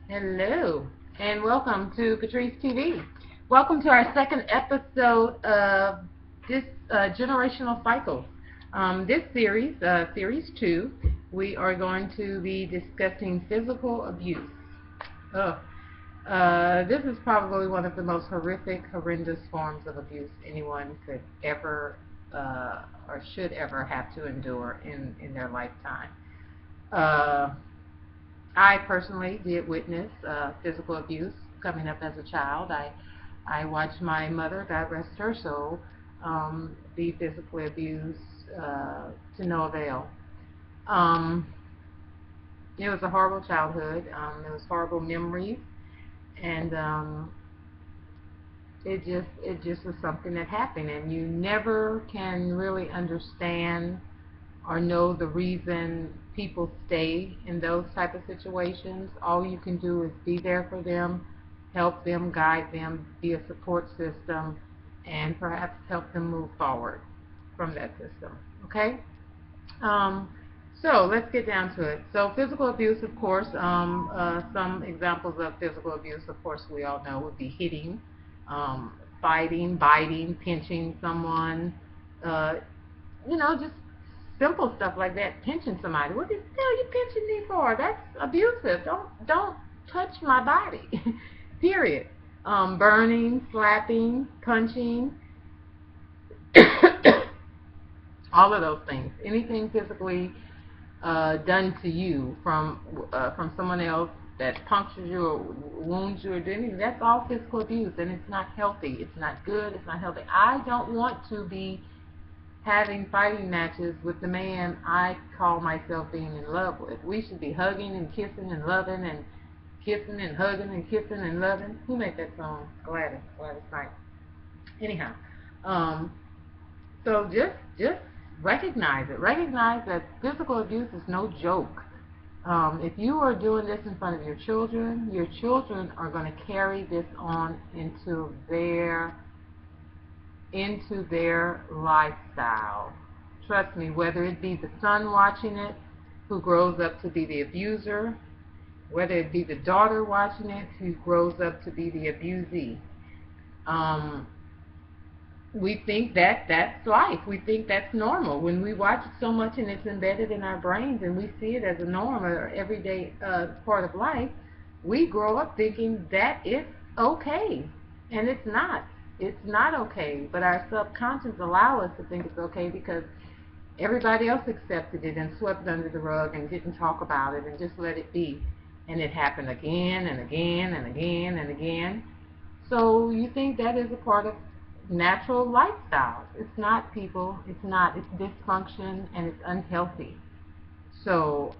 Hello, and welcome to Patrice TV. Welcome to our second episode of this generational cycle. This series, series 2, we are going to be discussing physical abuse. Ugh. This is probably one of the most horrendous forms of abuse anyone could ever or should ever have to endure in their lifetime. Uh, I personally did witness physical abuse coming up as a child. I watched my mother, God rest her soul, be physically abused to no avail. Um, it was a horrible childhood. There was horrible memories, and it just was something that happened, and you never can really understand or know the reason people stay in those type of situations. All you can do is be there for them, help them, guide them, be a support system, and perhaps help them move forward from that system. Okay? Um, so let's get down to it. So physical abuse, of course, some examples of physical abuse, of course, we all know would be hitting, fighting, biting, pinching someone, uh, just simple stuff like that. Pinching somebody. What the hell are you pinching me for? That's abusive. Don't touch my body. Period. Burning, slapping, punching, all of those things. Anything physically done to you from someone else that punctures you or wounds you or anything, that's all physical abuse, and it's not healthy. It's not good. It's not healthy. I don't want to be having fighting matches with the man I call myself being in love with. We should be hugging and kissing and loving and kissing and hugging and kissing and loving. Who made that song? Gladys Knight. Anyhow, so just recognize it. Recognize that physical abuse is no joke. If you are doing this in front of your children are going to carry this on into their lifestyle. Trust me, whether it be the son watching it who grows up to be the abuser, whether it be the daughter watching it who grows up to be the abusee. We think that that's life. We think that's normal. When we watch it so much and it's embedded in our brains and we see it as a norm or everyday part of life, we grow up thinking that it's okay. And it's not. It's not okay. But our subconscious allow us to think it's okay because everybody else accepted it and swept under the rug and didn't talk about it and just let it be. And it happened again and again and again and again. So you think that is a part of natural lifestyle. It's not, people. It's not. It's dysfunction and it's unhealthy. So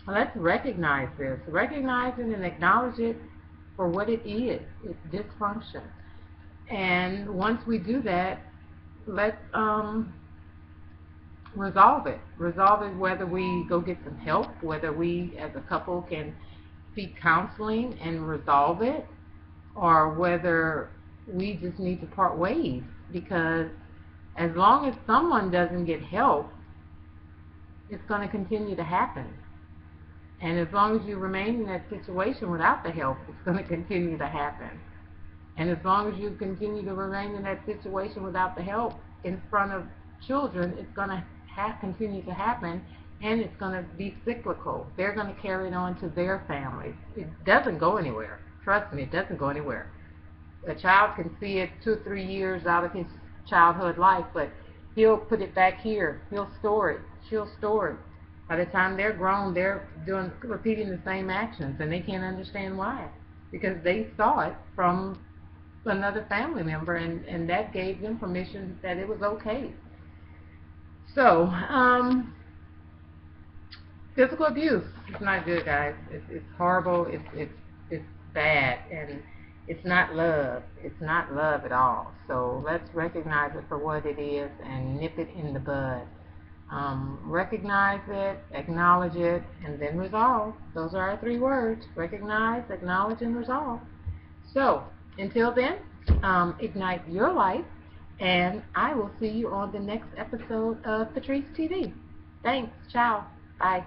let's recognize this. Recognize it and acknowledge it for what it is. It's dysfunction. And once we do that, let's resolve it. Resolve it whether we go get some help, whether we as a couple can seek counseling and resolve it, or whether we just need to part ways, because as long as someone doesn't get help, it's going to continue to happen. And as long as you remain in that situation without the help, it's going to continue to happen. And as long as you continue to remain in that situation without the help in front of children, it's going to continue to happen, and it's going to be cyclical. They're going to carry it on to their families. It doesn't go anywhere. Trust me, it doesn't go anywhere. A child can see it 2 or 3 years out of his childhood life, but he'll put it back here. He'll store it. She'll store it. By the time they're grown, they're repeating the same actions, and they can't understand why, because they saw it from another family member, and that gave them permission that it was okay. So, physical abuse is not good, guys. It's horrible. It's bad, and it's not love. It's not love at all. So let's recognize it for what it is and nip it in the bud. Recognize it, acknowledge it, and then resolve. Those are our 3 words: recognize, acknowledge, and resolve. So until then, ignite your life, and I will see you on the next episode of Patrice TV. Thanks. Ciao. Bye.